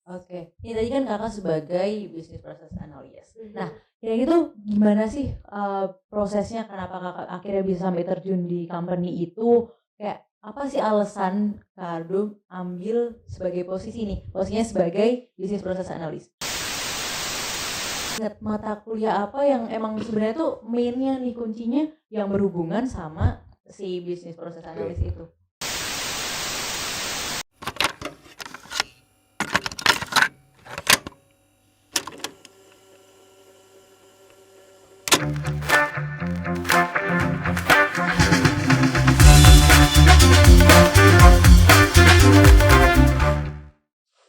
Oke, ini tadi kan kakak sebagai business process analyst. Nah, kayak gitu gimana sih prosesnya, kenapa kakak akhirnya bisa sampai terjun di company itu? Kayak apa sih alasan Kak Ardo ambil sebagai posisi nih, posisinya sebagai business process analyst? Ingat mata kuliah apa yang emang sebenarnya tuh mainnya nih, kuncinya yang berhubungan sama si business process analyst itu?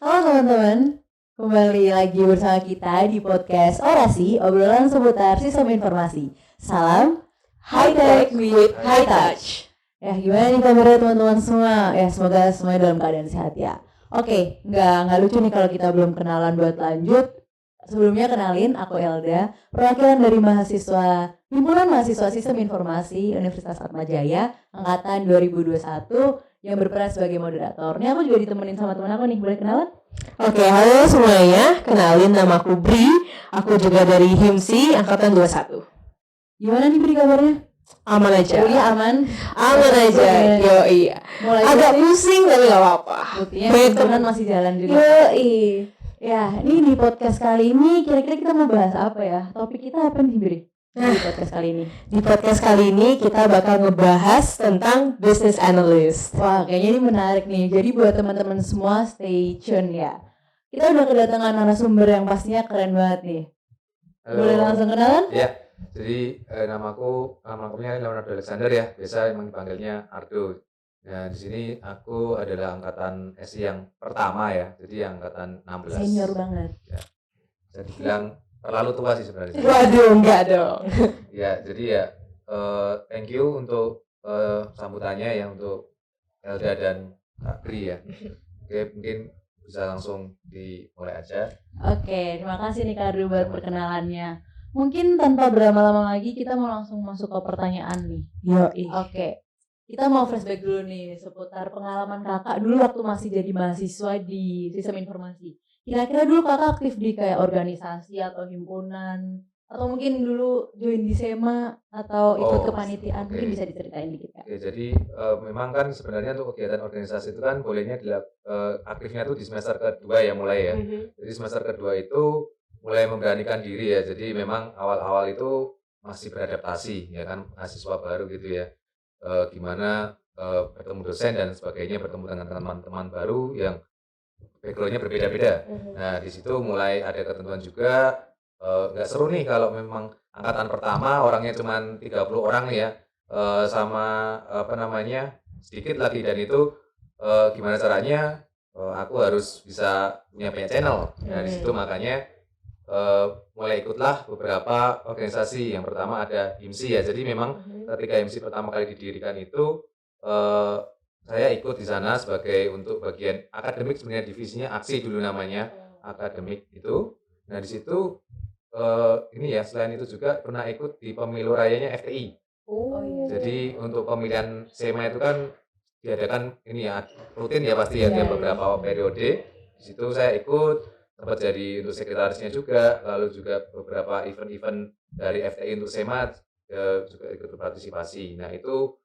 Halo teman-teman, kembali lagi bersama kita di podcast Orasi, obrolan seputar sistem informasi. Salam High Tech with High Touch. Ya, gimana nih kabarnya teman-teman semua? Ya, semoga semuanya dalam keadaan sehat ya. Oke, nggak lucu nih kalau kita belum kenalan buat lanjut. Sebelumnya kenalin, aku Elda, perwakilan dari mahasiswa Himpunan Mahasiswa Sistem Informasi Universitas Atmajaya angkatan 2021 yang berperan sebagai moderator. Ini aku juga ditemenin sama teman aku nih, boleh kenalan? Oke, halo semuanya. Kenalin, nama aku Bri. Aku juga dari HIMSI angkatan 21. Gimana nih Bri kabarnya? Aman aja. Kuliah aman? Aman aja. Yo iya. Mulai agak pusing tapi gak apa-apa. Buktinya himpunan masih jalan juga. Yo Ya, ini di podcast kali ini kira-kira kita mau bahas apa ya? Topik kita apa nih Bri? Di podcast kali ini. Di podcast kali ini kita bakal ngebahas tentang business analyst. Wah, kayaknya ini menarik nih. Jadi buat teman-teman semua stay tune ya. Kita udah kedatangan narasumber yang pastinya keren banget nih. Halo. Boleh langsung kenalan? Ya, jadi nama lengkapnya Leonardo Alexander ya. Biasa emang dipanggilnya Ardo. Nah, di sini aku adalah angkatan SI yang pertama ya. Jadi angkatan 16. Senior banget. Ya. Bisa dibilang terlalu tua sih sebenarnya. Waduh, enggak dong. Ya, jadi ya thank you untuk sambutannya ya untuk Elda dan Kak Bri ya. Oke, mungkin bisa langsung dimulai aja. Oke, terima kasih nih Kak Ardo buat perkenalannya. Mungkin tanpa berlama-lama lagi kita mau langsung masuk ke pertanyaan nih. Oke, kita mau flashback dulu nih seputar pengalaman kakak dulu waktu masih jadi mahasiswa di sistem informasi. Kira-kira dulu kakak aktif di kayak organisasi atau himpunan, atau mungkin dulu join di SEMA atau ikut kepanitiaan, mungkin bisa diceritain dikit Kak. Oke, jadi memang kan sebenarnya untuk kegiatan organisasi itu kan bolehnya aktifnya tuh di semester kedua ya mulai ya. Jadi semester kedua itu mulai memberanikan diri ya. Jadi memang awal-awal itu masih beradaptasi ya kan, mahasiswa baru gitu ya. Gimana bertemu dosen dan sebagainya, bertemu dengan teman-teman baru yang backgroundnya berbeda-beda. Nah di situ mulai ada ketentuan juga. Nggak seru nih kalau memang angkatan pertama orangnya cuma 30 orang nih ya. Sama sedikit lagi, dan itu gimana caranya aku harus bisa punya banyak channel. Nah di situ makanya mulai ikutlah beberapa organisasi. Yang pertama ada HIMSI ya. Jadi memang ketika HIMSI pertama kali didirikan itu saya ikut di sana sebagai untuk bagian akademik, sebenarnya divisinya aksi dulu namanya, akademik itu. Nah di situ ini ya, selain itu juga pernah ikut di pemilu rayanya FTI. Jadi untuk pemilihan SEMA itu kan diadakan ini ya rutin ya pasti ya, tiap beberapa periode. Di situ saya ikut, sempat jadi untuk sekretarisnya juga, lalu juga beberapa event-event dari FTI untuk SEMA juga ikut berpartisipasi. Nah itu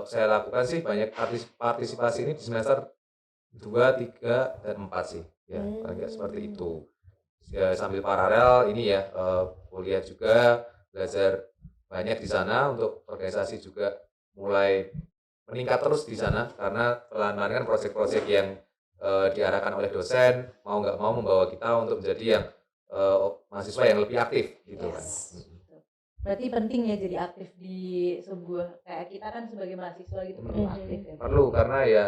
saya lakukan sih banyak partisipasi ini di semester 2, 3, dan 4 sih ya, paling nggak seperti itu. Ya, sambil paralel ini ya kuliah juga, belajar banyak di sana. Untuk organisasi juga mulai meningkat terus di sana karena pelan-pelan kan proyek-proyek yang diarahkan oleh dosen mau nggak mau membawa kita untuk menjadi yang mahasiswa yang lebih aktif gitu kan. Berarti penting ya jadi aktif di sebuah, kayak kita kan sebagai mahasiswa gitu perlu aktif ya. Perlu, karena ya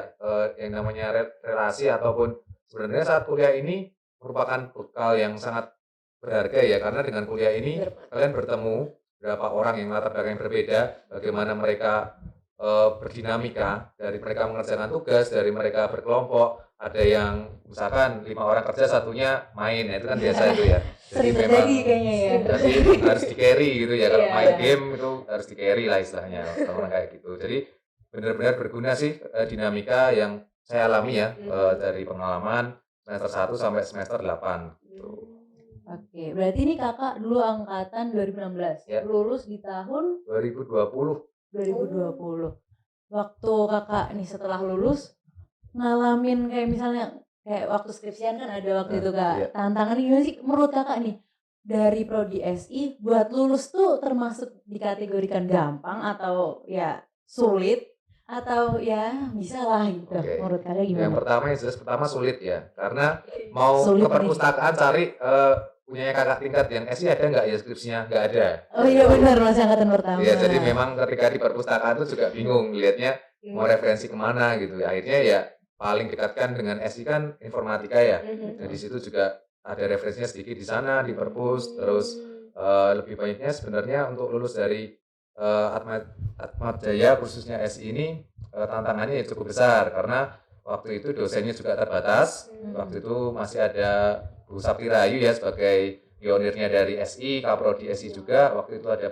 yang namanya relasi ataupun sebenarnya saat kuliah ini merupakan bekal yang sangat berharga ya, karena dengan kuliah ini kalian bertemu beberapa orang yang latar belakang yang berbeda, bagaimana mereka berdinamika, dari mereka mengerjakan tugas, dari mereka berkelompok. Ada yang misalkan 5 orang kerja, satunya main, ya itu kan biasa itu ya. Jadi memang kayaknya ya. Jadi harus di carry gitu ya, kalau main game itu harus di carry lah istilahnya, orang kayak gitu. Jadi benar-benar berguna sih dinamika yang saya alami ya dari pengalaman semester 1 sampai semester 8 gitu. Oke, berarti ini kakak dulu angkatan 2016, Ya. lulus di tahun 2020. 2020. Waktu kakak nih setelah lulus ngalamin kayak misalnya kayak waktu skripsian kan ada waktu itu kak, iya. tantangan gimana sih menurut kakak nih dari prodi SI buat lulus tuh termasuk dikategorikan gampang atau ya sulit atau ya bisa lah gitu. Oke. Menurut kakak gimana? Yang pertama yang jelas pertama sulit ya, karena mau Sulit ke perpustakaan cari punya kakak tingkat yang SI ada nggak ya skripsinya? Nggak ada. Oh iya benar masih angkatan pertama. Iya, jadi memang ketika di perpustakaan itu juga bingung lihatnya mau referensi kemana gitu. Akhirnya ya paling dekatkan dengan SI kan informatika ya. Dan di situ juga ada referensinya sedikit di sana di perpus. Terus lebih banyaknya sebenarnya untuk lulus dari Atmajaya khususnya SI ini tantangannya ya cukup besar karena waktu itu dosennya juga terbatas. Waktu itu masih ada Bu Sapti Rahayu ya sebagai pionirnya dari SI, Kaprodi SI juga. Waktu itu ada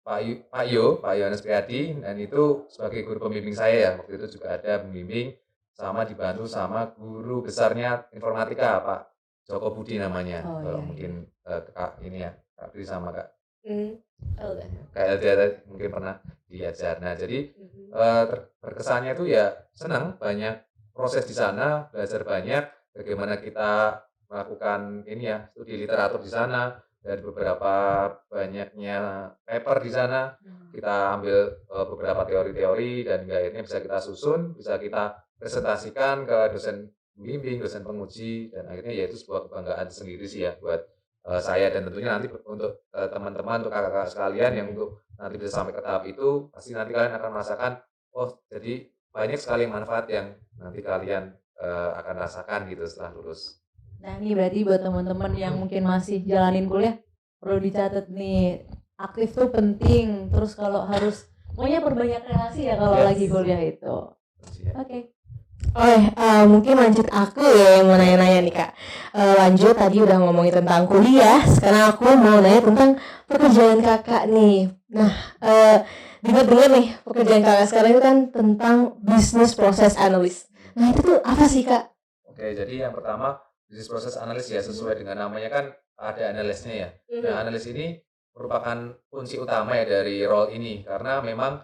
Pak Yohanes Priadi, dan itu sebagai guru pembimbing saya ya. Waktu itu juga ada pembimbing sama dibantu sama guru besarnya informatika Pak Joko Budi namanya. Oh, Kalau iya, mungkin Kak ini ya, Kak Pri sama Kak Oke. Kak Elda mungkin pernah diajar. Nah, jadi berkesannya itu ya senang, banyak proses di sana, belajar banyak bagaimana kita melakukan ini ya studi literatur di sana dan beberapa banyaknya paper di sana kita ambil beberapa teori-teori dan hingga akhirnya bisa kita susun, bisa kita presentasikan ke dosen pembimbing, dosen penguji dan akhirnya ya itu sebuah kebanggaan sendiri sih ya buat saya dan tentunya nanti untuk teman-teman, untuk kakak-kakak sekalian yang untuk nanti bisa sampai ke tahap itu pasti nanti kalian akan merasakan oh jadi banyak sekali manfaat yang nanti kalian akan rasakan gitu setelah lulus. Nah ini berarti buat teman-teman yang mungkin masih jalanin kuliah perlu dicatat nih, aktif tuh penting. Terus kalau harus pokoknya perbanyak relasi ya kalau lagi kuliah itu. Oke. Mungkin lanjut aku ya yang mau nanya-nanya nih kak. Lanjut tadi udah ngomongin tentang kuliah, sekarang aku mau nanya tentang pekerjaan kakak nih. Nah, dengar-dengar nih pekerjaan kakak sekarang itu kan tentang business process analyst. Nah itu tuh apa sih kak? Oke, jadi yang pertama business process analyst ya sesuai dengan namanya kan ada analisnya ya. Nah, analis ini merupakan kunci utama ya dari role ini karena memang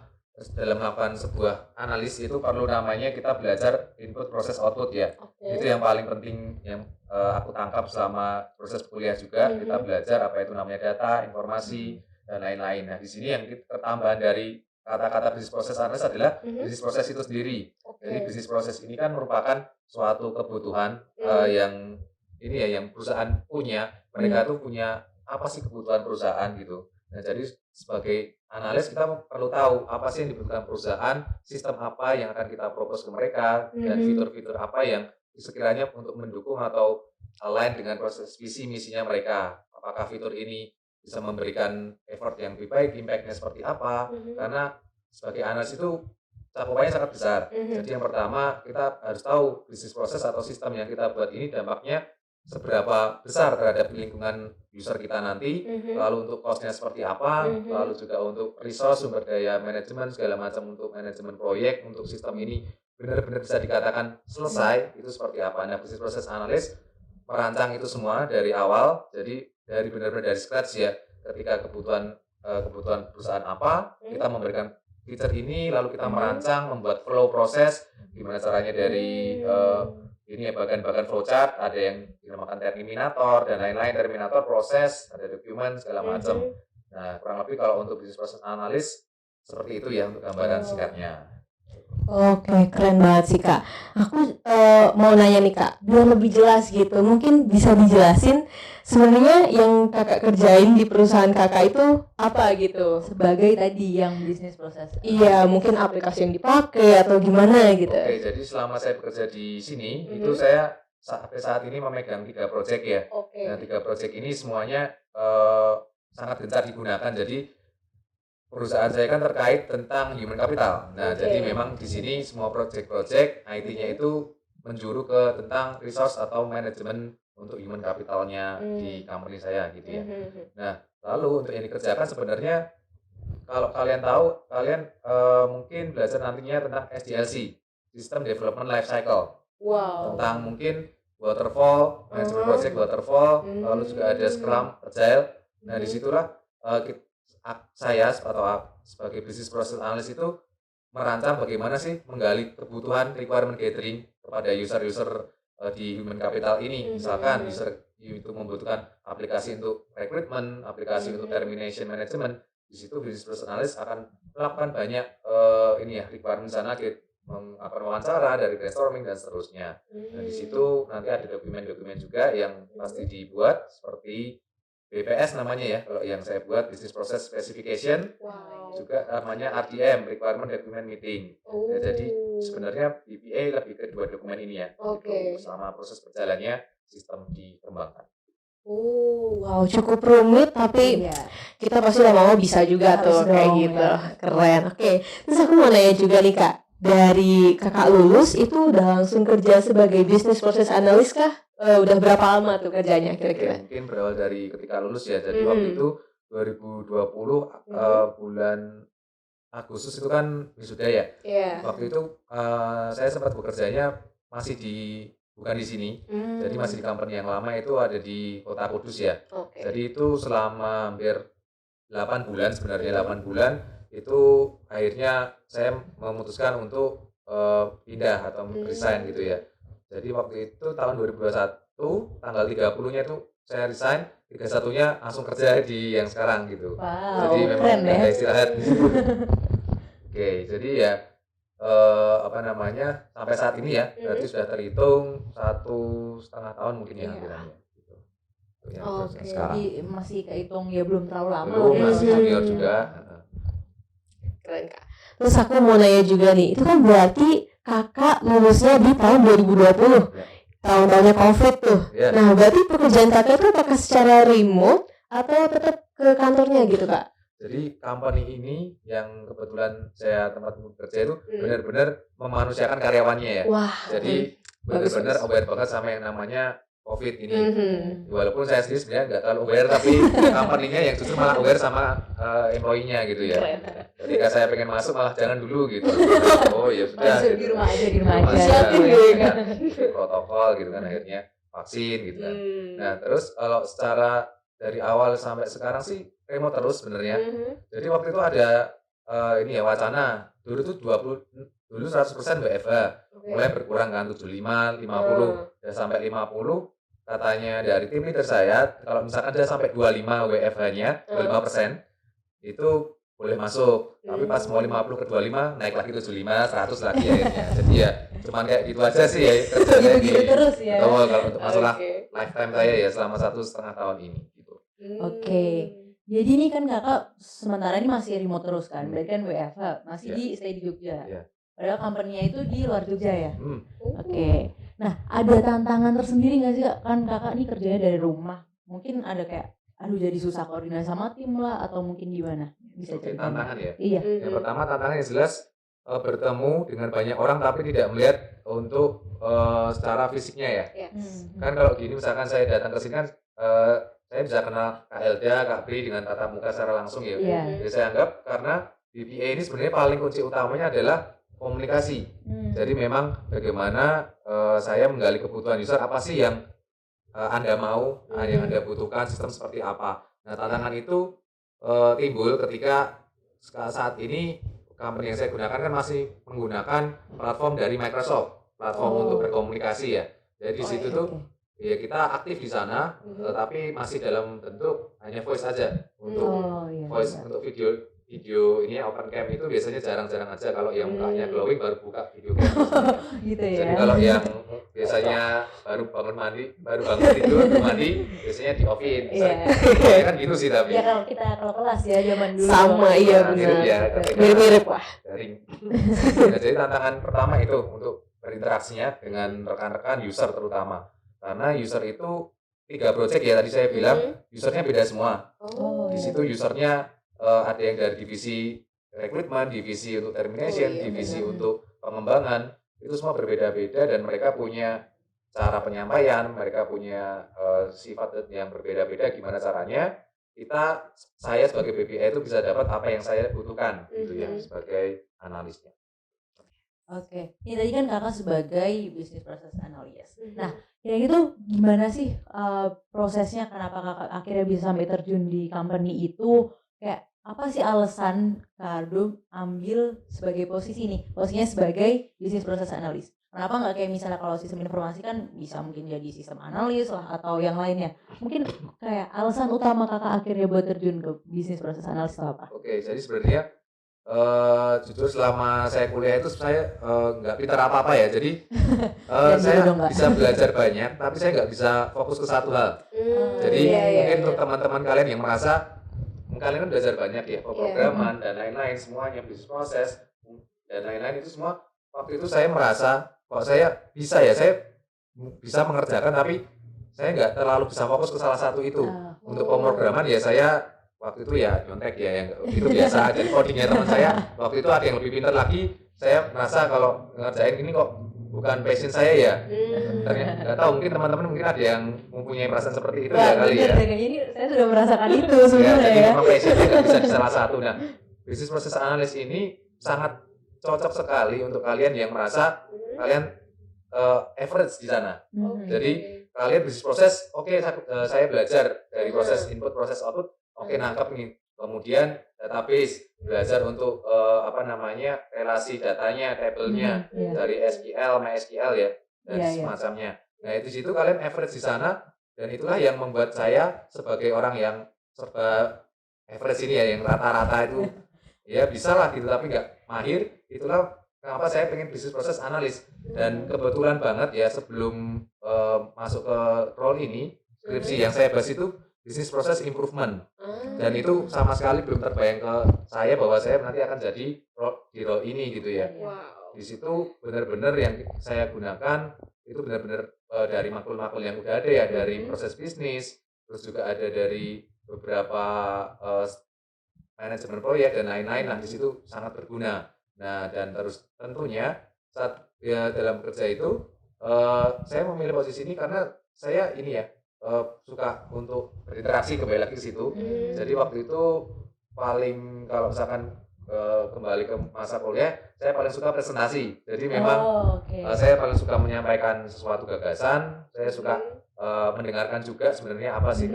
dalam melakukan sebuah analis itu perlu namanya kita belajar input proses output ya. Itu yang paling penting yang aku tangkap selama proses kuliah juga. Kita belajar apa itu namanya data, informasi dan lain-lain. Nah, di sini yang ketambahan dari kata-kata business process analyst adalah business process itu sendiri. Jadi business process ini kan merupakan suatu kebutuhan yang ini ya yang perusahaan punya. Mereka tuh punya apa sih kebutuhan perusahaan gitu. Nah, jadi sebagai analis kita perlu tahu apa sih yang dibutuhkan perusahaan, sistem apa yang akan kita propose ke mereka, dan fitur-fitur apa yang sekiranya untuk mendukung atau align dengan proses visi misinya mereka. Apakah fitur ini bisa memberikan effort yang lebih baik, impact-nya seperti apa? Karena sebagai analis itu cakupannya sangat besar. Jadi yang pertama kita harus tahu bisnis proses atau sistem yang kita buat ini dampaknya seberapa besar terhadap lingkungan user kita nanti, lalu untuk cost-nya seperti apa, lalu juga untuk resource, sumber daya manajemen, segala macam untuk manajemen proyek, untuk sistem ini benar-benar bisa dikatakan selesai, itu seperti apa. Nah, business process analyst merancang itu semua dari awal, jadi dari benar-benar dari scratch ya, ketika kebutuhan perusahaan apa, kita memberikan feature ini, lalu kita merancang, membuat flow proses, gimana caranya dari ini ya bagian-bagian flowchart, ada yang dinamakan terminator dan lain-lain, terminator proses, ada dokumen segala macam. Nah, kurang lebih kalau untuk business process analyst seperti itu ya untuk gambaran singkatnya. Oke, keren banget sih kak. Aku mau nanya nih kak, biar lebih jelas gitu, mungkin bisa dijelasin sebenarnya yang kakak kerjain di perusahaan kakak itu apa gitu? Sebagai tadi yang bisnis proses. Iya, mungkin aplikasi yang dipakai atau gimana gitu. Oke, jadi selama saya bekerja di sini, itu saya sampai saat ini memegang 3 proyek ya. Nah, 3 proyek ini semuanya sangat gencar digunakan. Jadi perusahaan saya kan terkait tentang human capital. Nah, jadi memang di sini semua proyek-proyek IT-nya itu menjuru ke tentang resource atau manajemen untuk human capitalnya di company saya gitu ya. Nah, lalu untuk yang dikerjakan sebenarnya kalau kalian tahu, kalian mungkin belajar nantinya tentang SDLC, System Development Life Cycle. Wow. Tentang mungkin waterfall, manajemen project waterfall, lalu juga ada Scrum, Agile. Nah, disitulah saya atau sebagai business process analyst itu merancang bagaimana sih menggali kebutuhan requirement gathering kepada user-user di human capital ini. Misalkan user itu membutuhkan aplikasi untuk recruitment, aplikasi untuk termination management. Di situ business process analyst akan melakukan banyak requirement analysis, wawancara, dari brainstorming dan seterusnya. Nah, di situ nanti ada dokumen-dokumen juga yang pasti dibuat seperti BPS namanya ya, kalau yang saya buat business process specification, juga namanya RDM, requirement document meeting. Ya, jadi sebenarnya BPA lebih ke dua dokumen ini ya, gitu, selama proses berjalannya sistem dikembangkan. Wow, cukup rumit tapi kita pasti lama-lama bisa juga tuh kayak gitu. Keren. Oke. Terus aku mau nanya juga nih Kak, dari Kakak lulus itu udah langsung kerja sebagai business process analyst kah? Udah berapa lama tuh kerjanya kira-kira? Mungkin berawal dari ketika lulus ya. Jadi waktu itu 2020 bulan Agustus itu kan wisuda ya. Waktu itu saya sempat bekerjanya masih bukan di sini. Jadi masih di company yang lama itu ada di Kota Kudus ya. Jadi itu selama hampir 8 bulan sebenarnya 8 bulan itu akhirnya saya memutuskan untuk pindah atau resign gitu ya. Jadi waktu itu tahun 2021 tanggal 30-nya itu saya resign, 31-nya langsung kerja di yang sekarang gitu. Jadi memang ada istirahat di situ. Oke, jadi ya sampai saat ini ya berarti sudah terhitung 1,5 tahun mungkin ya akhirnya. Gitu. Jadi masih kehitung ya belum terlalu lama. Belum, masih junior juga. Keren Kak. Terus aku mau nanya juga nih, itu kan berarti Kakak lulusnya di tahun 2020, tahun-tahunnya COVID tuh. Nah, berarti pekerjaan Kakak itu apakah secara remote atau tetap ke kantornya gitu Kak? Jadi company ini yang kebetulan saya tempat bekerja itu benar-benar memanusiakan karyawannya ya. Jadi benar-benar aware banget sama yang namanya COVID ini. Walaupun saya sendiri sebenarnya nggak terlalu aware, tapi company-nya yang justru malah aware sama employee-nya gitu ya. Ketika saya pengen masuk malah jangan dulu gitu. Oh ya sudah. Di rumah aja. Siapin gitu kan. Protokol gitu kan, akhirnya vaksin gitu kan. Nah terus kalau secara dari awal sampai sekarang sih remote terus sebenarnya. Jadi waktu itu ada wacana dulu tuh 100% WFH. Mulai berkurang kan 75, 50 dan sampai 50. Katanya dari tim leader saya kalau misalkan dia sampai 25 WFH-nya, 25% itu boleh masuk. Tapi pas mau 50 ke 25 naik lagi 75, 100 lagi akhirnya. Jadi ya cuman kayak gitu aja sih ya kerjanya gitu terus ya. Betul, kalau untuk masalah lifetime saya ya selama 1,5 tahun ini gitu. Oke. Jadi ini kan Kakak sementara ini masih remote terus kan? Berarti kan WFH masih di stay di Jogja. Padahal company-nya itu di luar Jogja ya. Oke. Nah, ada tantangan tersendiri nggak sih Kak? Kan Kakak nih kerjanya dari rumah. Mungkin ada kayak jadi susah koordinasi sama tim lah atau mungkin gimana? Bisa cerita. Tantangan ya? Iya. Yang pertama tantangan yang jelas bertemu dengan banyak orang tapi tidak melihat untuk secara fisiknya ya. Kan kalau gini misalkan saya datang ke sini kan saya bisa kenal Kak Elda, Kak Bri dengan tatap muka secara langsung ya. Jadi saya anggap karena BPA ini sebenarnya paling kunci utamanya adalah komunikasi. Jadi memang bagaimana saya menggali kebutuhan user, apa sih yang Anda mau, yang Anda butuhkan, sistem seperti apa. Nah tantangan itu timbul ketika saat ini company yang saya gunakan kan masih menggunakan platform dari Microsoft, platform untuk berkomunikasi ya. Jadi di situ tuh ya kita aktif di sana, tapi masih dalam bentuk hanya voice aja. Untuk voice, untuk video ini open cam itu biasanya jarang-jarang aja. Kalau yang mukanya glowing baru buka video cam. Gitu ya. Jadi kalau yang biasanya baru bangun tidur, mandi, biasanya di off-in. Saya kan gitu sih tapi. Ya kalau kelas ya zaman dulu. Sama iya benar. Mirip-mirip lah. Nah, jadi tantangan pertama itu untuk berinteraksinya dengan rekan-rekan user terutama. Karena user itu 3 project ya tadi saya bilang, usernya beda semua. Di situ usernya ada yang dari divisi recruitment, divisi untuk termination, divisi untuk pengembangan, itu semua berbeda-beda dan mereka punya cara penyampaian, mereka punya sifat yang berbeda-beda. Gimana caranya saya sebagai BPA itu bisa dapat apa yang saya butuhkan gitu ya sebagai analisnya. Oke, ini tadi kan kakak sebagai business process analyst. Nah, kira-kira itu gimana sih prosesnya, kenapa kakak akhirnya bisa sampai terjun di company itu? Kayak apa sih alasan Kak Ardum ambil sebagai posisi nih, posisinya sebagai business process analyst? Kenapa nggak kayak misalnya kalau sistem informasi kan bisa mungkin jadi sistem analis lah atau yang lainnya? Mungkin kayak alasan utama kakak akhirnya buat terjun ke business process analyst itu apa? Oke, jadi sebenarnya jujur selama saya kuliah itu saya nggak pintar apa-apa ya. Jadi saya dong, Kak. bisa belajar banyak, tapi saya nggak bisa fokus ke satu hal. Jadi mungkin untuk teman-teman kalian yang merasa kalian kan belajar banyak ya, pemrograman dan lain-lain semuanya, bisnis proses dan lain-lain itu semua. Waktu itu saya merasa kok saya bisa mengerjakan, tapi saya nggak terlalu bisa fokus ke salah satu itu. Untuk pemrograman ya saya waktu itu ya nyontek ya, yang itu biasa aja. Codingnya teman saya waktu itu ada yang lebih pintar lagi. Saya merasa kalau ngerjain ini kok bukan passion saya ya. Ternyata nggak tahu, mungkin teman-teman mungkin ada yang mempunyai perasaan seperti itu ya kali ya. Ini saya sudah merasakan itu Ya, sebenarnya jadi ya. memang passionnya nggak bisa di salah satu. Nah, business process analyst ini sangat cocok sekali untuk kalian yang merasa kalian average di sana. Jadi kalian bisnis proses, oke, saya belajar dari proses input, proses output, oke, nangkep nih. Kemudian database, belajar untuk relasi datanya, tabelnya dari SQL, MySQL ya, dan semacamnya. Nah, di situ kalian average di sana, dan itulah yang membuat saya sebagai orang yang serba average ini ya, yang rata-rata itu ya bisa lah gitu, tapi nggak mahir. Itulah kenapa saya pengen bisnis proses analis. Dan kebetulan banget ya, sebelum masuk ke role ini, skripsi yang saya bahas itu bisnis proses improvement, dan itu sama sekali belum terbayang ke saya bahwa saya nanti akan jadi di role ini gitu ya. Di situ benar-benar yang saya gunakan itu benar-benar dari makul-makul yang udah ada ya, dari proses bisnis, terus juga ada dari beberapa manajemen proyek dan lain-lain. Nah, di situ sangat berguna. Nah, dan terus tentunya saat ya dalam kerja itu saya memilih posisi ini karena saya ini ya suka untuk berinteraksi, kembali lagi ke situ. Jadi waktu itu paling kalau misalkan kembali ke masa kuliah, saya paling suka presentasi. Jadi memang saya paling suka menyampaikan sesuatu gagasan. Saya suka mendengarkan juga sebenarnya apa sih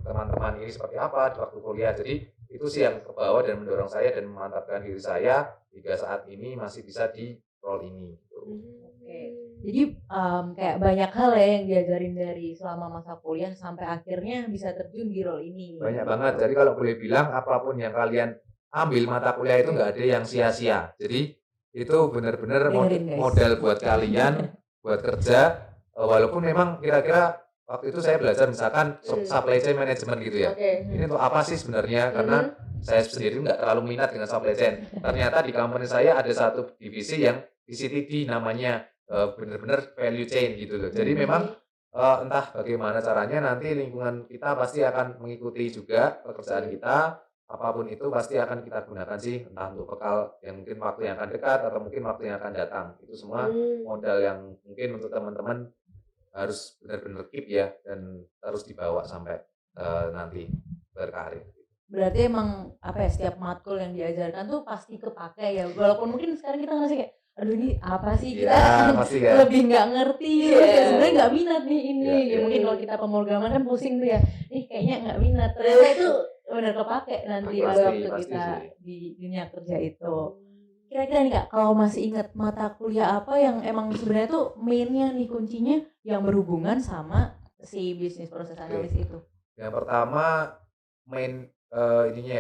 teman-teman ini seperti apa di waktu kuliah. Jadi itu sih yang kebawa dan mendorong saya dan memantapkan diri saya hingga saat ini masih bisa di role ini. Jadi kayak banyak hal ya yang diajarin dari selama masa kuliah sampai akhirnya bisa terjun di role ini. Banyak banget. Jadi kalau boleh bilang apapun yang kalian ambil mata kuliah itu nggak ada yang sia-sia. Jadi itu benar-benar modal buat kalian buat kerja. Walaupun memang kira-kira waktu itu saya belajar misalkan supply chain management gitu ya. Ini untuk apa sih sebenarnya? Karena saya sendiri nggak terlalu minat dengan supply chain. Ternyata di company saya ada satu divisi yang VCTD namanya, benar-benar value chain gitu loh. Jadi memang entah bagaimana caranya nanti lingkungan kita pasti akan mengikuti juga pekerjaan kita. Apapun itu pasti akan kita gunakan sih, entah untuk bekal yang mungkin waktu yang akan dekat atau mungkin waktu yang akan datang. Itu semua modal yang mungkin untuk teman-teman harus benar-benar keep ya, dan terus dibawa sampai nanti berkarir. Berarti emang apa ya, setiap matkul yang diajarkan tuh pasti kepake ya, walaupun mungkin sekarang kita ngerasa kayak aduh ini apa sih, kita lebih nggak ngerti, sebenarnya nggak minat nih ini. Ya, mungkin kalau kita pemrograman kan pusing tuh ya, kayaknya nggak minat, ternyata itu benar kepake nanti pada waktu kita di dunia kerja itu. Kira-kira nih Kak, kalau masih ingat mata kuliah apa yang emang sebenarnya tuh mainnya nih, kuncinya yang berhubungan sama si bisnis proses analis itu? Yang pertama main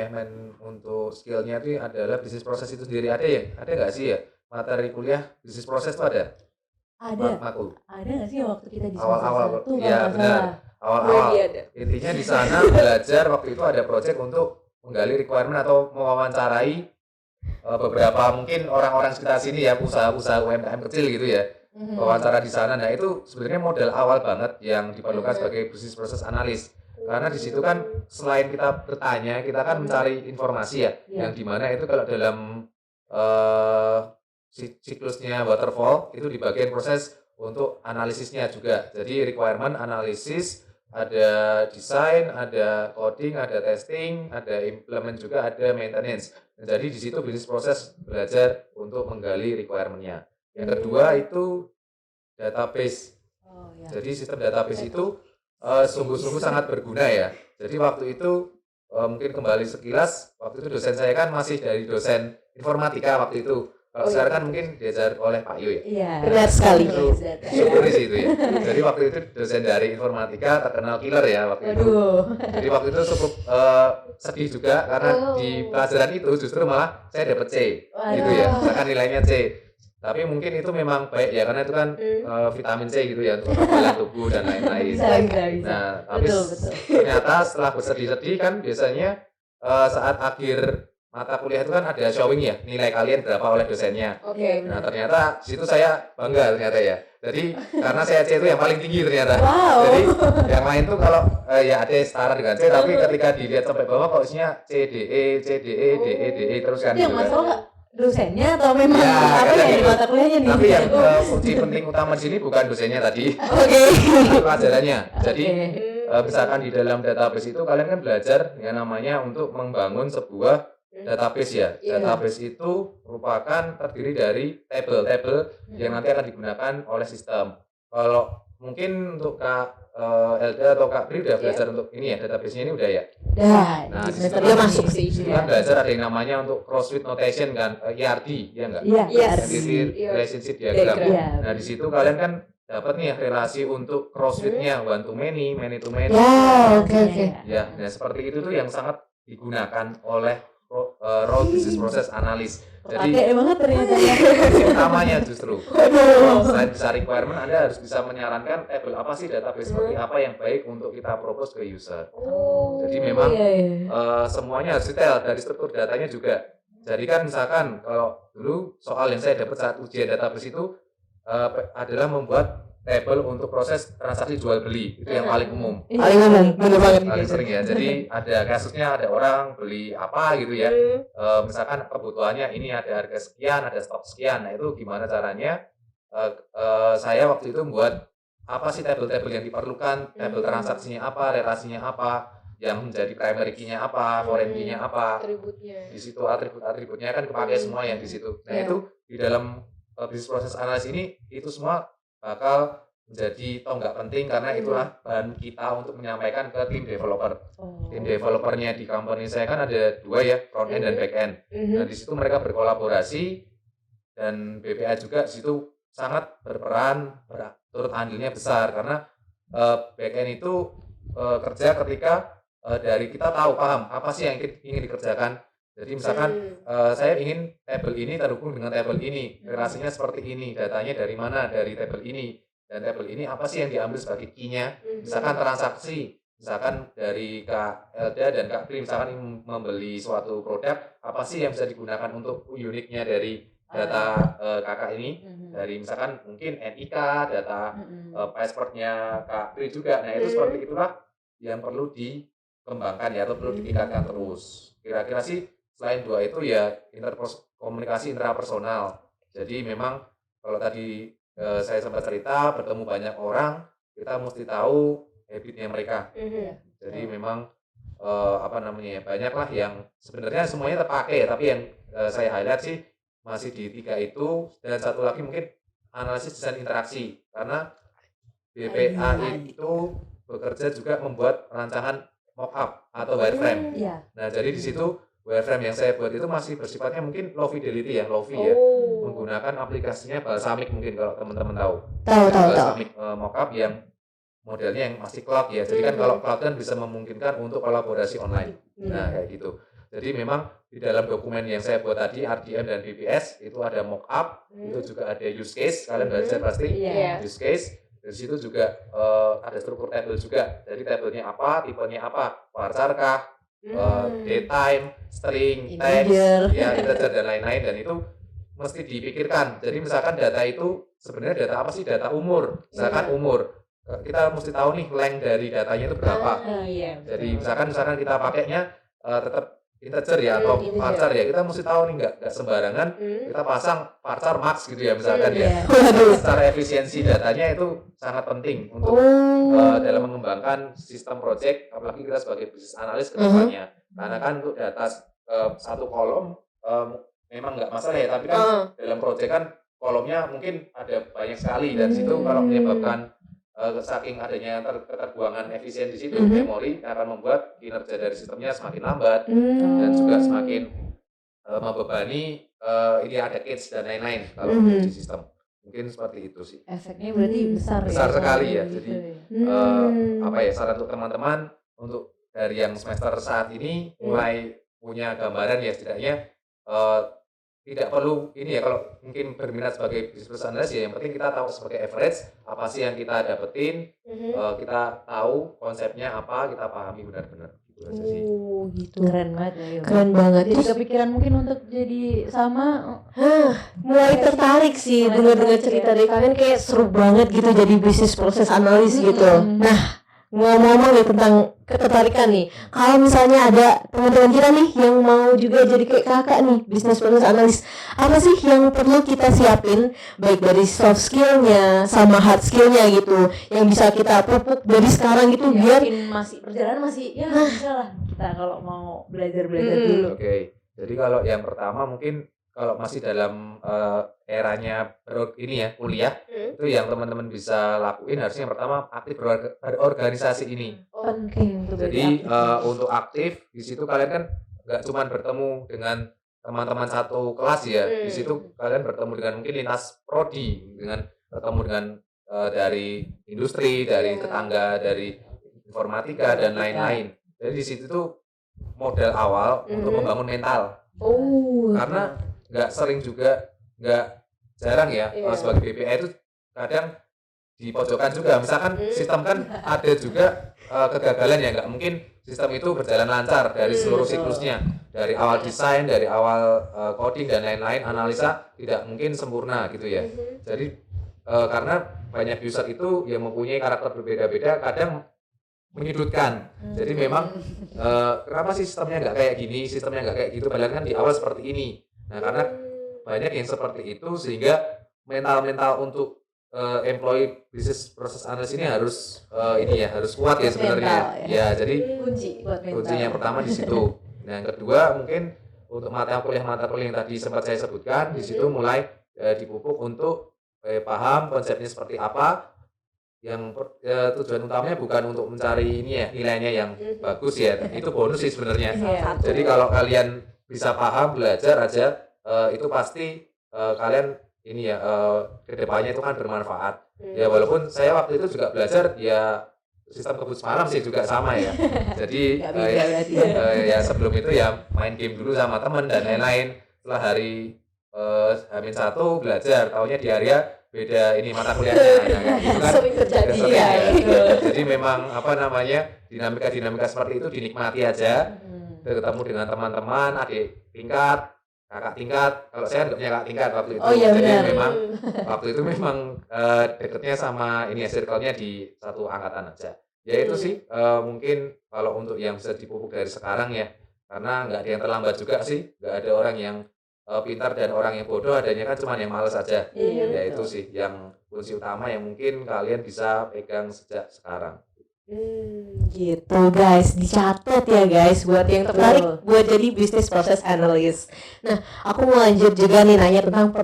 main untuk skillnya itu adalah bisnis proses itu sendiri. Ada nggak sih ya materi kuliah bisnis proses itu ada? Ada nggak sih waktu kita di awal-awal? Ya benar, awal-awal. Intinya di sana belajar waktu itu ada project untuk menggali requirement atau mewawancarai beberapa mungkin orang-orang sekitar sini ya, usaha-usaha UMKM kecil gitu ya. Wawancara di sana. Nah, itu sebenarnya modal awal banget yang diperlukan sebagai bisnis proses analis. Karena di situ kan selain kita bertanya, kita kan mencari informasi ya, yang dimana itu kalau dalam siklusnya waterfall itu di bagian proses untuk analisisnya juga. Jadi requirement, analisis, ada desain, ada coding, ada testing, ada implement juga, ada maintenance. Jadi di situ bisnis proses belajar untuk menggali requirement-nya. Yang kedua itu database. Jadi sistem database itu sungguh-sungguh sangat berguna ya. Jadi waktu itu mungkin kembali sekilas, waktu itu dosen saya kan masih dari dosen informatika waktu itu. Kalau sekarang kan mungkin diajar oleh Pak Yu ya. Iya. Benar sekali. Itu syukurin sih itu ya. Jadi waktu itu dosen dari informatika terkenal killer ya waktu itu. Jadi waktu itu cukup sedih juga karena di pelajaran itu justru malah saya dapat C gitu ya. Misalkan nilainya C. Tapi mungkin itu memang baik ya karena itu kan vitamin C gitu ya untuk kekebalan tubuh dan lain-lain. Bisa. Nah, tapi Betul. ternyata setelah bersedih-sedih kan biasanya saat akhir mata kuliah itu kan ada showing ya nilai kalian berapa oleh dosennya. Oke. Nah ternyata di situ saya bangga ternyata ya. Jadi karena saya C itu yang paling tinggi ternyata. Wow. Jadi yang lain tuh kalau ya ada setara dengan C, tapi ketika dilihat sampai bawah kok isinya C, D, E, C, D, E, D, E, D, E terus kan. Yang gitu kan. masalah dosennya atau memang Ya, apa kadang ya di gitu. mata kuliahnya nih? Tapi yang kunci penting utama di sini bukan dosennya tadi, Oke. tapi pelajarannya. Jadi Oke. misalkan di dalam database itu kalian kan belajar yang namanya untuk membangun sebuah database ya. Iya. Database itu merupakan terdiri dari tabel-tabel yang nanti akan digunakan oleh sistem. Kalau mungkin untuk Kak Elda atau Kak Pri udah belajar untuk ini ya, database-nya ini udah ya. Dah, Nah, di di semester situ dia kan- masuk sih. Itu kan belajar ada yang namanya untuk cross-fit notation kan, ERD, ya enggak? Iya. Yes. Entity Iya. relationship diagram. Iya. Nah, di situ kalian kan dapat nih ya relasi untuk crossfit-nya one to many to many. Ya, oke. Ya, nah seperti itu tuh yang sangat digunakan oleh road business process analyst. Jadi Pakai banget ternyata ya. fungsi utamanya justru selain bisa requirement, Anda harus bisa menyarankan tabel apa sih database seperti apa yang baik untuk kita propose ke user. Jadi memang semuanya harus detail dari struktur datanya juga. Jadi kan misalkan kalau dulu soal yang saya dapat saat ujian database itu adalah membuat tabel untuk proses transaksi jual beli, itu yang paling umum. Paling umum, bener banget. Paling sering ya. Jadi ada kasusnya ada orang beli apa gitu ya. Misalkan kebutuhannya ini ada harga sekian, ada stok sekian. Nah, itu gimana caranya? Saya waktu itu membuat apa sih tabel-tabel yang diperlukan, tabel transaksinya apa, relasinya apa, yang menjadi primary key-nya apa, foreign key-nya apa. Atributnya. Di situ atribut-atributnya kan kepakai semua yang di situ. Nah, Iya. itu di dalam business process analysis ini itu semua bakal menjadi tonggak penting karena itulah bahan kita untuk menyampaikan ke tim developer. Tim developernya di company saya kan ada dua ya, front end dan back end. Nah, di situ mereka berkolaborasi dan BPA juga di situ sangat berperan, turut andilnya besar karena back end itu kerja ketika dari kita tahu paham apa sih yang ingin dikerjakan. Jadi misalkan saya ingin tabel ini terhubung dengan tabel ini, relasinya seperti ini, datanya dari mana, dari tabel ini, dan tabel ini apa sih yang diambil sebagai key-nya, misalkan transaksi, misalkan dari Kak Elda dan Kak Pri misalkan ingin membeli suatu produk, apa sih yang bisa digunakan untuk uniknya dari data kakak ini, dari misalkan mungkin NIK, data passportnya Kak Pri juga, nah itu seperti itulah yang perlu dikembangkan ya, atau perlu ditingkatkan terus. Kira-kira sih selain dua itu ya komunikasi intrapersonal. Jadi memang kalau tadi saya sempat cerita bertemu banyak orang, kita mesti tahu habitnya mereka. Jadi memang apa namanya ya, banyaklah yang sebenarnya semuanya terpakai, tapi yang saya highlight sih masih di tiga itu, dan satu lagi mungkin analisis desain interaksi karena BPA itu bekerja juga membuat rancangan mockup atau wireframe. Nah jadi di situ wireframe yang saya buat itu masih bersifatnya mungkin low fidelity ya, low-fi ya, menggunakan aplikasinya Balsamiq mungkin kalau teman-teman tahu. Tahu. Balsamiq mockup yang modelnya yang masih cloud ya. Jadi kan kalau cloud kan bisa memungkinkan untuk kolaborasi online. Nah kayak gitu. Jadi memang di dalam dokumen yang saya buat tadi RDM dan BPS itu ada mockup, itu juga ada use case. Kalian belajar pasti use case. Dari situ juga ada struktur tabel juga. Jadi tabelnya apa, tipenya apa, varchar kah, daytime, string, text, ya integer dan lain-lain, dan itu mesti dipikirkan. Jadi misalkan data itu sebenarnya data apa sih? Data umur. Misalkan umur, kita mesti tahu nih length dari datanya itu berapa. Jadi misalkan kita pakainya tetap integer ya atau varchar ya, kita mesti tahu nih nggak sembarangan kita pasang varchar max gitu ya misalkan ya. Secara efisiensi datanya itu sangat penting untuk dalam mengembangkan mengembangkan sistem project, apalagi kita sebagai bisnis analis ke depannya. Karena kan untuk data satu kolom memang nggak masalah ya, tapi kan dalam project kan kolomnya mungkin ada banyak sekali, dan situ kalau menyebabkan saking adanya keterbuangan efisien di situ, memori akan membuat kinerja dari sistemnya semakin lambat dan juga semakin membebani ini ada cache dan lain-lain kalau di sistem. Mungkin seperti itu sih. Efeknya berarti besar sekali ya. Gitu Jadi saran untuk teman-teman untuk dari yang semester saat ini mulai punya gambaran ya, setidaknya tidak perlu ini ya, kalau mungkin berminat sebagai business analyst ya, yang penting kita tahu sebagai average apa sih yang kita dapetin, kita tahu konsepnya apa, kita pahami benar-benar gitu aja sih. Gitu. Keren banget ya. Keren banget. Jadi kepikiran mungkin untuk jadi sama. Mulai tertarik sih dengar-dengar cerita dari kalian, kayak seru banget gitu jadi bisnis proses analis gitu. Nah, ngomong-ngomong nih tentang ketertarikan nih, kalau misalnya ada teman-teman kita nih yang mau juga jadi kayak kakak nih bisnis proses analis, apa sih yang perlu kita siapin baik dari soft skillnya sama hard skillnya gitu, yang bisa kita pupuk dari sekarang gitu biar masih perjalanan masih ya bisa lah kita kalau mau belajar dulu. Oke. Jadi kalau yang pertama mungkin kalau masih dalam eranya kuliah, itu yang teman-teman bisa lakuin harusnya yang pertama aktif berorganisasi ini. Penting tuh. Jadi untuk aktif di situ kalian kan nggak cuma bertemu dengan teman-teman satu kelas ya, di situ kalian bertemu dengan mungkin lintas prodi, dengan bertemu dengan dari industri, dari tetangga, dari informatika dan lain-lain. Jadi di situ tuh modal awal untuk membangun mental. Karena nggak jarang ya sebagai BPA itu kadang di pojokan juga, misalkan sistem kan ada juga kegagalan ya, nggak mungkin sistem itu berjalan lancar dari seluruh siklusnya, dari awal desain, dari awal coding dan lain-lain, analisa tidak mungkin sempurna gitu ya. Jadi karena banyak user itu yang mempunyai karakter berbeda-beda, kadang menyudutkan. Jadi memang kenapa sih sistemnya nggak kayak gini, sistemnya nggak kayak gitu, padahal kan di awal seperti ini. Nah, karena banyak yang seperti itu sehingga mental untuk employee business process analyst ini harus harus kuat ya sebenarnya. Ya, jadi kuncinya pertama di situ. Nah, yang kedua mungkin untuk mata kuliah yang tadi sempat saya sebutkan, di situ mulai dipupuk untuk paham konsepnya seperti apa. Yang tujuan utamanya bukan untuk mencari nilainya yang bagus ya, itu bonus sih sebenarnya. Jadi kalau kalian bisa paham, belajar aja, itu pasti kalian kedepannya itu kan bermanfaat. Ya walaupun saya waktu itu juga belajar ya sistem kebut semalam sih juga sama ya. Jadi ya sebelum itu ya main game dulu sama temen dan lain-lain. Setelah hari H-1 belajar, taunya di area beda mata kuliahnya. Nah, gitu kan. Sering terjadi ya. Jadi memang dinamika seperti itu dinikmati aja. Ketemu dengan teman-teman, adik tingkat, kakak tingkat. Kalau saya nggak punya kakak tingkat waktu itu. Jadi memang waktu itu memang deketnya sama circle-nya di satu angkatan aja. Ya itu sih mungkin kalau untuk yang bisa dipupuk dari sekarang ya, karena nggak ada yang terlambat juga sih, nggak ada orang yang pintar dan orang yang bodoh, adanya kan cuma yang malas aja. Ya itu sih yang kunci utama yang mungkin kalian bisa pegang sejak sekarang. Gitu guys, dicatat ya guys buat yang tertarik buat jadi business process analyst. Nah, aku mau lanjut juga nih nanya tentang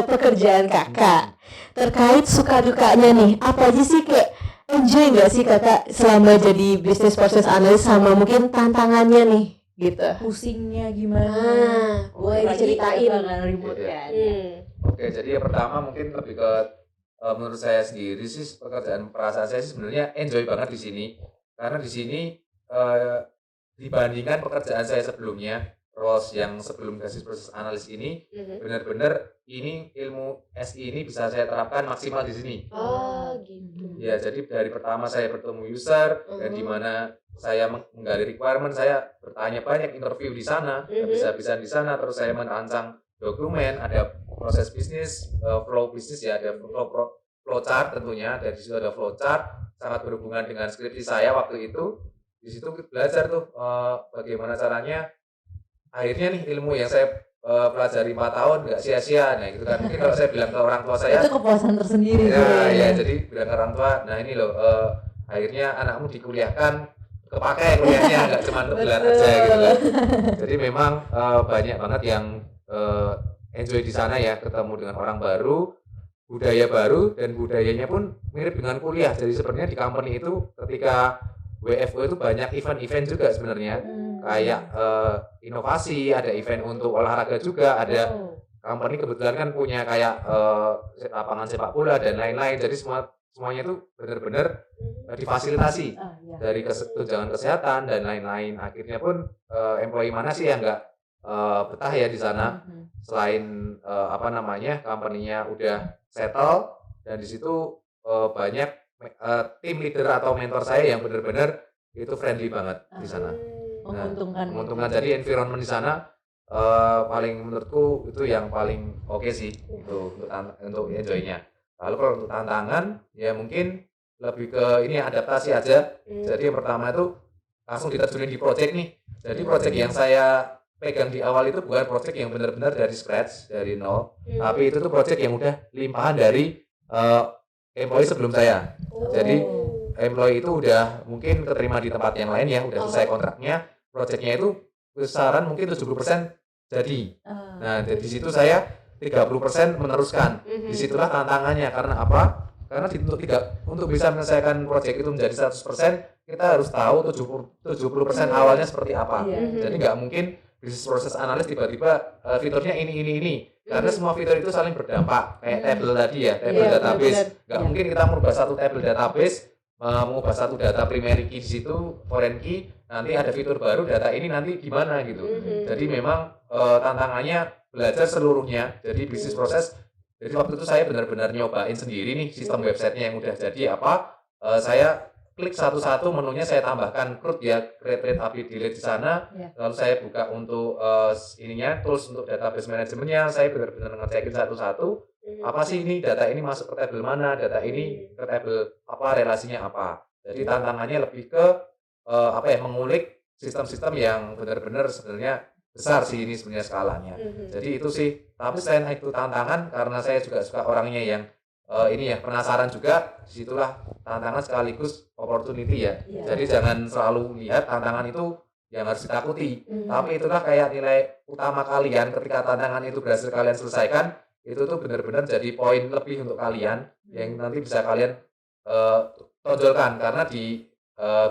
pekerjaan kakak terkait suka dukanya nih. Apa aja sih, kayak enjoy nggak sih kakak selama jadi business process analyst, sama mungkin tantangannya nih gitu. Pusingnya gimana? Boleh diceritain. Oke, jadi yang pertama mungkin lebih ke menurut saya sendiri sih, perasaan saya sih sebenarnya enjoy banget di sini. Karena di sini dibandingkan pekerjaan saya sebelumnya, roles yang sebelum business process analyst ini, benar-benar ini ilmu SI ini bisa saya terapkan maksimal di sini. Oh, gitu. Ya, jadi dari pertama saya bertemu user dan di mana saya menggali requirement, saya bertanya banyak, interview di sana, habis-habisan di sana, terus saya merancang dokumen, ada proses bisnis, flow bisnis ya, ada flow chart tentunya, dari situ ada flow chart, sangat berhubungan dengan skripsi saya waktu itu. Di situ belajar tuh bagaimana caranya akhirnya nih ilmu yang saya pelajari 4 tahun nggak sia-sia. Nah gitu kan, mungkin kalau saya bilang ke orang tua saya itu kepuasan tersendiri ya, jadi bilang ke orang tua, nah ini loh akhirnya anakmu dikuliahkan, kepakai kuliahnya, nggak cuma untuk gelar aja gitu kan. Jadi memang banyak banget yang enjoy di sana ya, ketemu dengan orang baru, budaya baru, dan budayanya pun mirip dengan kuliah. Jadi sebenarnya di company itu ketika WFO itu banyak event-event juga sebenarnya, kayak inovasi, ada event untuk olahraga juga, ada company kebetulan kan punya kayak lapangan sepak bola dan lain-lain. Jadi semuanya itu benar-benar difasilitasi dari tunjangan kesehatan dan lain-lain. Akhirnya pun employee mana sih yang nggak betah ya di sana, selain company-nya udah settle, dan di situ banyak tim leader atau mentor saya yang benar-benar itu friendly banget di sana. Menguntungkan. Jadi environment di sana paling menurutku itu yang paling oke sih untuk enjoy-nya. Lalu kalau untuk tantangan ya mungkin lebih ke ini adaptasi aja. Jadi yang pertama itu langsung diterjunin di project nih. Jadi project yang saya pegang di awal itu bukan project yang benar-benar dari scratch, dari nol, tapi itu tuh project yang udah limpahan dari employee sebelum saya. Jadi employee itu udah mungkin keterima di tempat yang lain ya, udah selesai kontraknya, projectnya itu besaran mungkin 70% jadi. Nah, di situ saya 30% meneruskan. Disitulah tantangannya. Karena apa? Karena untuk bisa menyelesaikan proyek itu menjadi 100%, kita harus tahu 70% awalnya seperti apa. Jadi nggak mungkin business process analyst tiba-tiba fiturnya ini. Karena semua fitur itu saling berdampak. Kayak table tadi ya, table database. Nggak mungkin kita merubah satu table database, mengubah satu data primary key di situ, foreign key, nanti ada fitur baru, data ini nanti gimana gitu. Jadi memang tantangannya belajar seluruhnya. Jadi bisnis proses. Jadi waktu itu saya benar-benar nyobain sendiri nih sistem websitenya yang udah jadi apa. Saya klik satu-satu menunya, saya tambahkan CRUD ya, create, update, delete di sana. Lalu saya buka untuk tools untuk database manajemennya. Saya benar-benar ngecekin satu-satu. Apa sih ini, data ini masuk ke table mana, data ini ke table apa, relasinya apa. Jadi tantangannya lebih ke mengulik sistem-sistem yang benar-benar sebenarnya besar sih ini sebenarnya skalanya. Jadi itu sih. Tapi selain itu tantangan, karena saya juga suka orangnya yang penasaran juga, disitulah tantangan sekaligus opportunity ya. Jadi jangan selalu lihat tantangan itu yang harus ditakuti. Tapi itulah kayak nilai utama kalian. Ketika tantangan itu berhasil kalian selesaikan, itu tuh benar-benar jadi poin lebih untuk kalian yang nanti bisa kalian tonjolkan. Karena di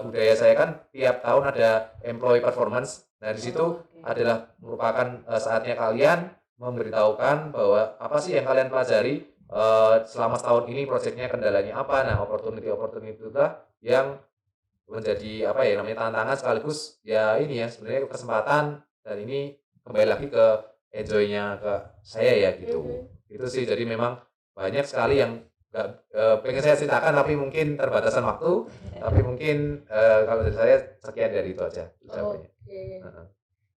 budaya saya kan tiap tahun ada employee performance. Nah di situ adalah merupakan saatnya kalian memberitahukan bahwa apa sih yang kalian pelajari selama setahun ini, proyeknya kendalanya apa. Nah opportunity itulah yang menjadi tantangan sekaligus ya ini ya sebenarnya kesempatan, dan ini kembali lagi ke enjoy-nya ke saya ya gitu. Itu sih. Jadi memang banyak sekali yang pengen saya ceritakan tapi mungkin terbatasan waktu. Tapi mungkin kalau dari saya sekian dari itu aja ucapannya.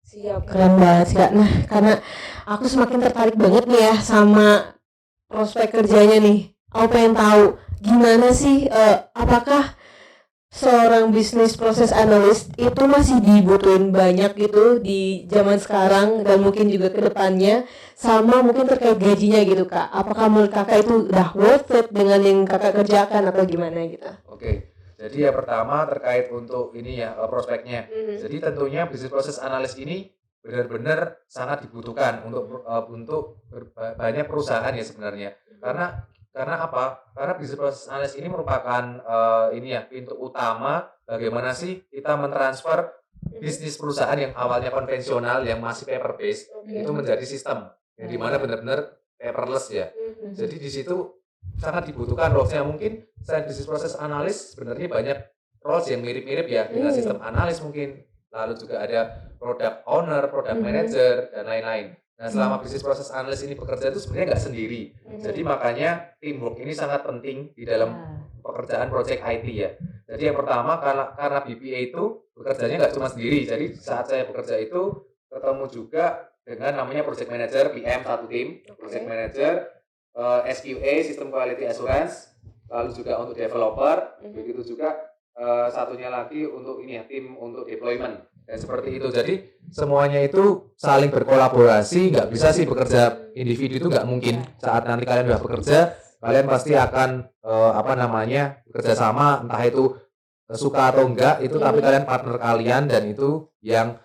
Siap, keren banget sih Kak. Nah, karena aku semakin tertarik banget nih ya sama prospek kerjanya nih. Aku pengen tahu gimana sih, apakah seorang bisnis proses analis itu masih dibutuhin banyak gitu di zaman sekarang dan mungkin juga ke depannya, sama mungkin terkait gajinya gitu Kak. Apakah menurut Kakak itu udah worth it dengan yang Kakak kerjakan atau gimana gitu? Oke. Jadi yang pertama terkait untuk ini ya prospeknya. Jadi tentunya bisnis proses analis ini benar-benar sangat dibutuhkan untuk banyak perusahaan ya sebenarnya. Karena apa? Karena bisnis proses analis ini merupakan pintu utama bagaimana sih kita mentransfer bisnis perusahaan yang awalnya konvensional yang masih paper based itu menjadi sistem yang dimana benar-benar paperless ya. Jadi di situ sangat dibutuhkan roles-nya. Mungkin selain bisnis proses analis sebenarnya banyak roles yang mirip-mirip ya dengan sistem analis mungkin. Lalu juga ada product owner, product manager, dan lain-lain. Nah selama bisnis proses analis ini bekerja itu sebenarnya nggak sendiri. Jadi makanya teamwork ini sangat penting di dalam pekerjaan project IT ya. Jadi yang pertama karena BPA itu bekerjanya nggak cuma sendiri. Jadi saat saya bekerja itu ketemu juga dengan namanya project manager, PM satu tim, project manager, SQA, System Quality Assurance, lalu juga untuk developer, begitu juga satunya lagi untuk tim untuk deployment, dan seperti itu. Jadi semuanya itu saling berkolaborasi, nggak bisa sih bekerja individu, itu nggak mungkin. Saat nanti kalian udah bekerja, kalian pasti akan bekerja sama, entah itu suka atau enggak itu, tapi kalian partner kalian dan itu yang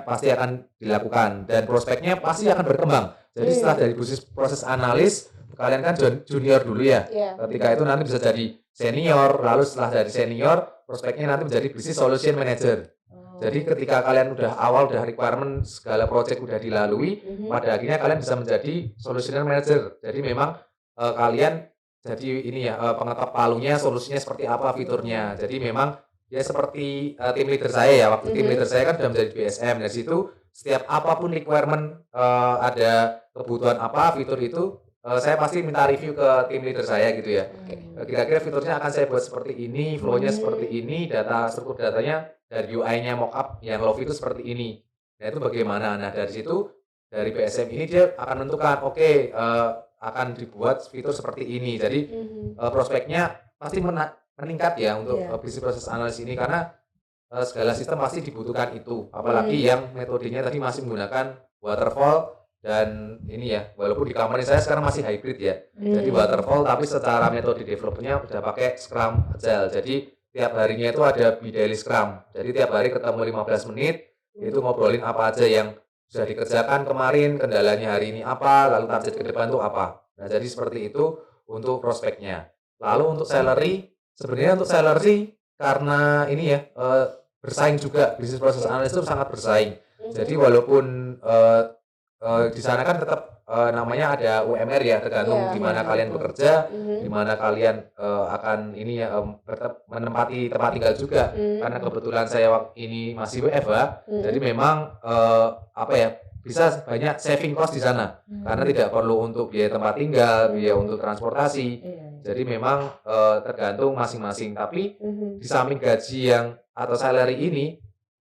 pasti akan dilakukan dan prospeknya pasti akan berkembang. Jadi setelah dari bisnis proses analis, kalian kan junior dulu ya. Ketika itu nanti bisa jadi senior, lalu setelah dari senior, prospeknya nanti menjadi bisnis solution manager. Jadi ketika kalian udah requirement segala project udah dilalui, pada akhirnya kalian bisa menjadi solution manager. Jadi memang kalian jadi ini ya pengetok palunya, solusinya seperti apa, fiturnya. Jadi memang ya seperti tim leader saya ya, waktu tim leader saya kan sudah menjadi BSM. Dari situ setiap apapun requirement ada kebutuhan apa fitur itu, saya pasti minta review ke tim leader saya gitu ya. Kira-kira fiturnya akan saya buat seperti ini, flow-nya seperti ini, struktur datanya dari UI-nya mockup yang love itu seperti ini. Nah itu bagaimana? Nah dari situ dari BSM ini dia akan menentukan akan dibuat fitur seperti ini. Jadi prospeknya pasti meningkat ya untuk bisnis proses analis ini, karena segala sistem pasti dibutuhkan itu, apalagi yang metodenya tadi masih menggunakan waterfall dan ini ya, walaupun di company saya sekarang masih hybrid ya, jadi waterfall tapi secara metode developnya udah pakai Scrum Agile. Jadi tiap harinya itu ada daily Scrum, jadi tiap hari ketemu 15 menit itu ngobrolin apa aja yang sudah dikerjakan kemarin, kendalanya hari ini apa, lalu target ke depan itu apa. Nah jadi seperti itu untuk prospeknya. Lalu untuk salary, sebenarnya untuk salary karena ini ya bersaing juga, bisnis proses analis itu sangat bersaing. Jadi walaupun di sana kan tetap namanya ada UMR ya, tergantung di mana kalian bekerja, di mana kalian akan ini ya tetap menempati tempat tinggal juga. Karena kebetulan saya waktu ini masih WFH, jadi memang bisa banyak saving cost di sana, karena tidak perlu untuk biaya tempat tinggal, biaya untuk transportasi. Jadi memang tergantung masing-masing. Tapi di samping gaji yang atau salary ini,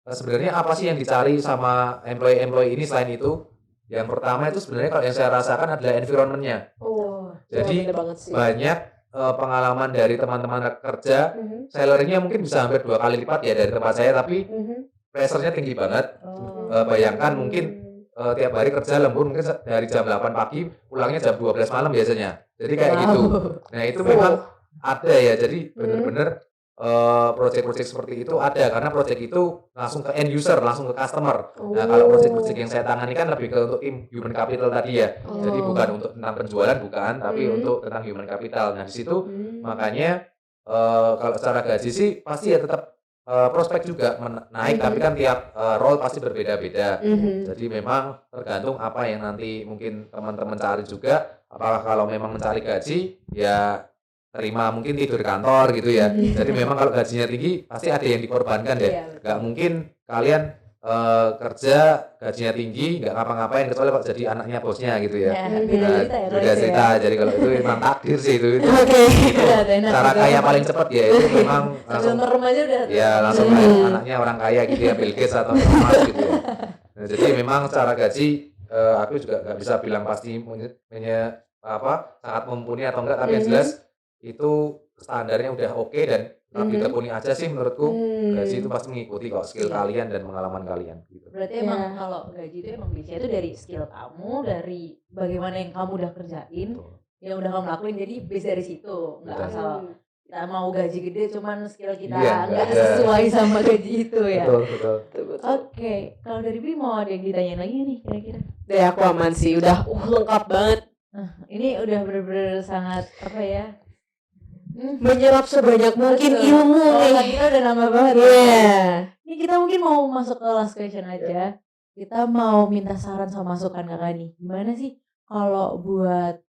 sebenarnya apa sih yang dicari sama employee ini selain itu? Yang pertama itu sebenarnya kalau yang saya rasakan adalah environment-nya. Jadi banyak pengalaman dari teman-teman kerja, salary-nya mungkin bisa hampir 2 kali lipat ya dari tempat saya, tapi pressure-nya tinggi banget. Bayangkan mungkin tiap hari kerja lembur mungkin dari jam 8 pagi pulangnya jam 12 malam biasanya. Jadi kayak gitu. Nah itu memang ada ya, jadi benar-benar project-project seperti itu ada, karena project itu langsung ke end user, langsung ke customer. Nah kalau project-project yang saya tangani kan lebih ke untuk human capital tadi ya. Jadi bukan untuk tentang penjualan, bukan, tapi untuk tentang human capital. Nah di situ makanya kalau secara gaji sih pasti ya tetap prospek juga naik, tapi kan tiap role pasti berbeda-beda. Jadi memang tergantung apa yang nanti mungkin teman-teman cari juga. Apakah kalau memang mencari gaji ya terima mungkin tidur kantor gitu ya. Jadi memang kalau gajinya tinggi pasti ada yang dikorbankan deh. Gak mungkin kalian kerja gajinya tinggi nggak ngapa-ngapain kecuali kalau jadi anaknya bosnya gitu ya. Beda cerita. Jadi kalau itu memang takdir sih itu cara kaya paling cepat ya, itu memang langsung langsung anaknya orang kaya gitu ya, Bill Gates atau Mas gitu ya. Nah, jadi memang secara gaji aku juga nggak bisa bilang pasti sangat mumpuni atau enggak, tapi yang jelas itu standarnya udah oke dan ditekuni aja sih menurutku. Gaji itu pasti mengikuti kok skill kalian dan pengalaman kalian gitu. Berarti emang kalau gaji itu emang biasanya itu dari skill kamu, dari bagaimana yang kamu udah kerjain, yang udah kamu lakuin, jadi base dari situ. Nggak asal kita mau gaji gede cuman skill kita nggak sesuai sama gaji itu ya. Betul. Oke, kalau dari Bi mau ada yang ditanyain lagi nih kira-kira? Dari aku aman sih, udah lengkap banget. Ini udah bener-bener sangat apa ya, menyerap sebanyak mungkin ilmu nih. Kita udah nambah banget. Ini kita mungkin mau masuk ke last question aja. Kita mau minta saran sama masukan kakak nih. Gimana sih kalau buat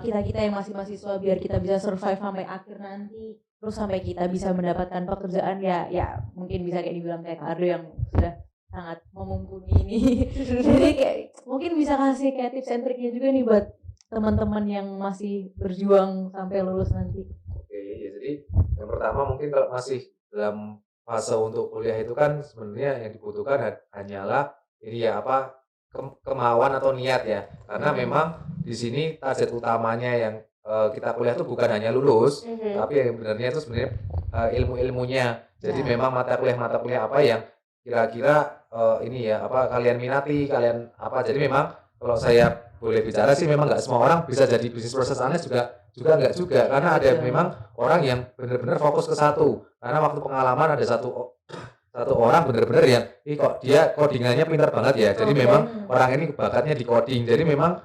kita-kita yang masih mahasiswa biar kita bisa survive sampai akhir nanti, terus sampai kita bisa mendapatkan pekerjaan ya mungkin bisa kayak dibilang kayak Kak Ardo yang sudah sangat memumpuni ini. Jadi kayak mungkin bisa kasih kayak tips and triknya juga nih buat teman-teman yang masih berjuang sampai lulus nanti. Ya, jadi yang pertama mungkin kalau masih dalam fase untuk kuliah itu kan sebenarnya yang dibutuhkan hanyalah ini ya kemauan atau niat ya, karena memang di sini target utamanya yang kita kuliah itu bukan hanya lulus, tapi yang benarnya itu sebenarnya ilmu-ilmunya. Jadi memang mata kuliah apa yang kira-kira kalian minati, kalian apa. Jadi memang kalau saya boleh bicara sih memang nggak semua orang bisa jadi bisnis proses analis juga juga enggak juga, karena ada memang orang yang benar-benar fokus ke satu. Karena waktu pengalaman ada satu orang benar-benar yang kok dia codingannya pintar banget ya. Jadi memang orang ini bakatnya di coding. Jadi memang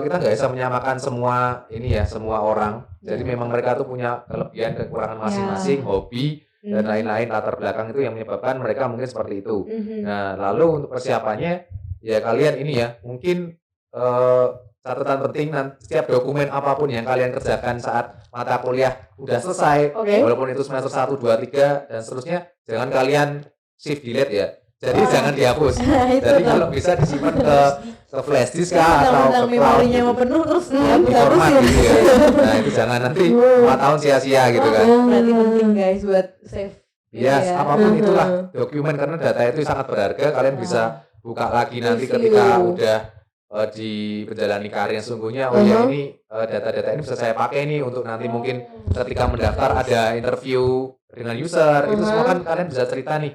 kita nggak bisa menyamakan semua ini ya, semua orang. Jadi memang mereka tuh punya kelebihan kekurangan masing-masing, hobi dan lain-lain, latar belakang itu yang menyebabkan mereka mungkin seperti itu. Nah, lalu untuk persiapannya ya kalian ini ya, mungkin catatan penting setiap dokumen apapun yang kalian kerjakan saat mata kuliah udah selesai, walaupun itu semester 1, 2, 3 dan seterusnya, jangan kalian shift delete ya. Jadi jangan dihapus. Jadi kalau bisa disimpan ke flash disk atau ke cloud memorinya mau gitu. penuh terus Di format gitu ya. Nah, itu jangan nanti 4 tahun sia-sia gitu kan. berarti penting guys buat save. Yes, ya. apapun itulah dokumen, karena data itu sangat berharga. Kalian bisa buka lagi nanti ketika udah di menjalani karir yang sungguhnya. Oh ya, ini data-data ini bisa saya pakai nih untuk nanti mungkin ketika mendaftar ada interview dengan user. Itu semua kan kalian bisa cerita nih.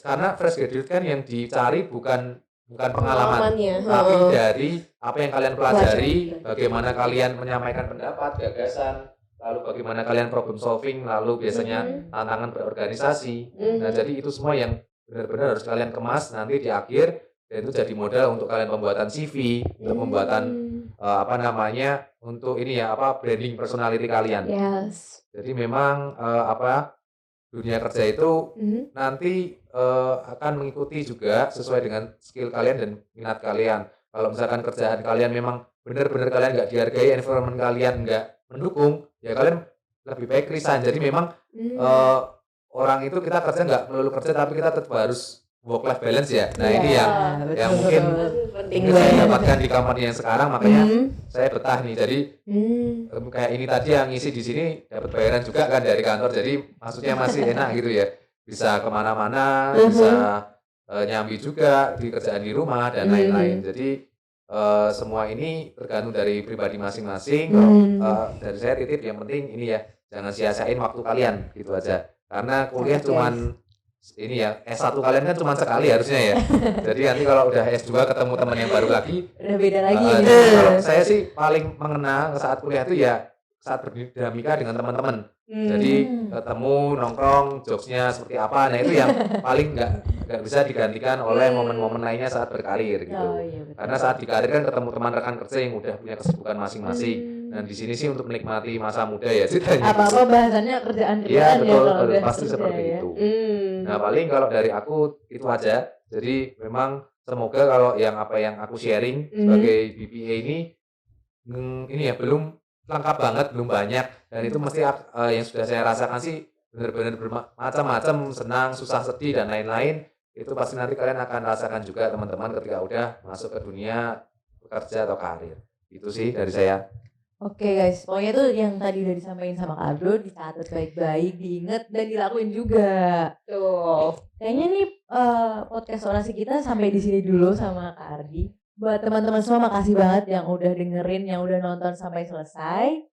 Karena fresh graduate kan yang dicari bukan pengalaman, tapi dari apa yang kalian pelajari, bagaimana kalian menyampaikan pendapat, gagasan, lalu bagaimana kalian problem solving, lalu biasanya tantangan berorganisasi. Nah, jadi itu semua yang benar-benar harus kalian kemas nanti di akhir, dan itu jadi modal untuk kalian pembuatan CV, untuk pembuatan untuk ini ya, branding personality kalian. Yes. Jadi memang dunia kerja itu nanti akan mengikuti juga sesuai dengan skill kalian dan minat kalian. Kalau misalkan kerjaan kalian memang benar-benar kalian nggak dihargai, environment kalian nggak mendukung, ya kalian lebih baik resign. Jadi memang orang itu kita kerja nggak melulu kerja, tapi kita tetap harus work life balance ya. Nah, ini yang mungkin saya dapatkan di company yang sekarang, makanya saya betah nih. Jadi kayak ini tadi yang ngisi di sini dapat bayaran juga kan dari kantor, jadi maksudnya masih enak gitu ya, bisa kemana-mana, bisa nyambi juga di kerjaan di rumah dan lain-lain. Jadi semua ini tergantung dari pribadi masing-masing. Dari saya titip yang penting ini ya, jangan sia-siain waktu kalian gitu aja, karena kuliah cuman ini ya, S1 kalian kan cuma sekali harusnya ya. Jadi nanti kalau udah S2 ketemu teman yang baru lagi, udah beda lagi. Kalau saya sih paling mengena saat kuliah itu ya saat berdinamika dengan teman-teman. Jadi ketemu, nongkrong, jokesnya seperti apa. Nah, itu yang paling nggak bisa digantikan oleh momen-momen lainnya saat berkarir gitu. Karena saat di karir kan ketemu teman rekan kerja yang udah punya kesibukan masing-masing. Dan di sini sih untuk menikmati masa muda ya ceritanya. Apa-apa bahasannya kerjaan Iya, betul, ya, pasti seperti itu. Nah, paling kalau dari aku itu aja. Jadi memang semoga kalau yang aku sharing sebagai BPA ini ya belum lengkap banget, belum banyak, dan itu mesti yang sudah saya rasakan sih benar-benar bermacam-macam, senang, susah, sedih dan lain-lain. Itu pasti nanti kalian akan rasakan juga teman-teman ketika udah masuk ke dunia bekerja atau karir. Itu sih dari saya. Oke guys, pokoknya tuh yang tadi udah disampaikan sama Kak Abdul dicatat baik-baik, diingat dan dilakuin juga. Tuh. Kayaknya nih podcast orasi kita sampai di sini dulu sama Kak Ardi. Buat teman-teman semua makasih banget yang udah dengerin, yang udah nonton sampai selesai.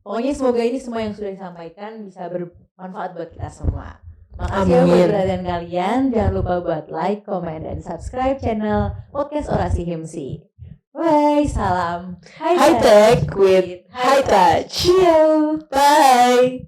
Pokoknya semoga ini semua yang sudah disampaikan bisa bermanfaat buat kita semua. Makasih ya buat perhatian kalian. Jangan lupa buat like, comment, dan subscribe channel podcast Orasi Himsi. Bye, salam High tech with high touch. See you. Bye.